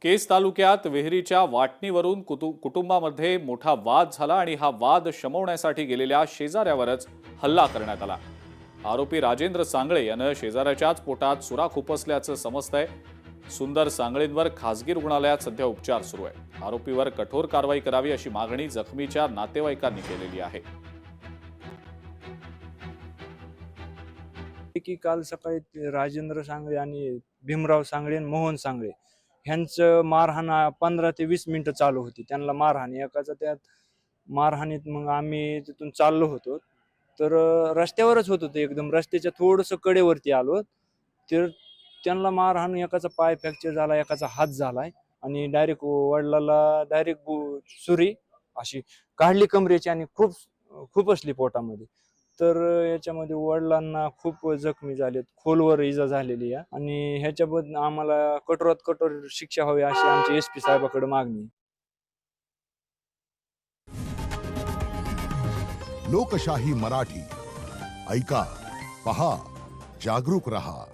केस तालुक्यात विहिरीच्या वाटणीवरून कुटुंबामध्ये मोठा वाद झाला आणि हा वाद शमवण्यासाठी गेलेल्या शेजाऱ्यावरच हल्ला करण्यात आला। आरोपी राजेंद्र सांगळे यानं शेजाऱ्याच्याच पोटात सुरा खुपसल्याचं समजतंय। सुंदर सांगळेंवर खासगी रुग्णालयात सध्या उपचार सुरू आहे। आरोपीवर कठोर कारवाई करावी अशी मागणी जखमीच्या नातेवाईकांनी केलेली आहे। की काल सकाळी ते राजेंद्र सांगळे आणि भीमराव सांगळे आणि मोहन सांगळे ह्यांचं मारहाण 15 ते 20 मिनिटं चालू होती। त्यांना मारहाण एकाचा त्यात मारहाणीत मग आम्ही तिथून चाललो होतो, तर रस्त्यावरच होतो ते एकदम रस्त्याच्या थोडंसं कडेवरती आलो, तर त्यांना मारहाण एकाचा पाय फ्रॅक्चर झाला, एकाचा हात झालाय आणि डायरेक्ट वडिलाला डायरेक्ट सुरी अशी काढली कमरेची आणि खूप खुपसली पोटामध्ये। तर याच्यामध्ये वडिलांना खूप जखमी झालेत, खोलवर इजा झालेली आहे आणि ह्याच्याबद्दल आम्हाला कठोरात कठोर शिक्षा व्हावी अशी आमची SP साहेबाकडे मागणी आहे। लोकशाही मराठी ऐका, पहा, जागरूक रहा।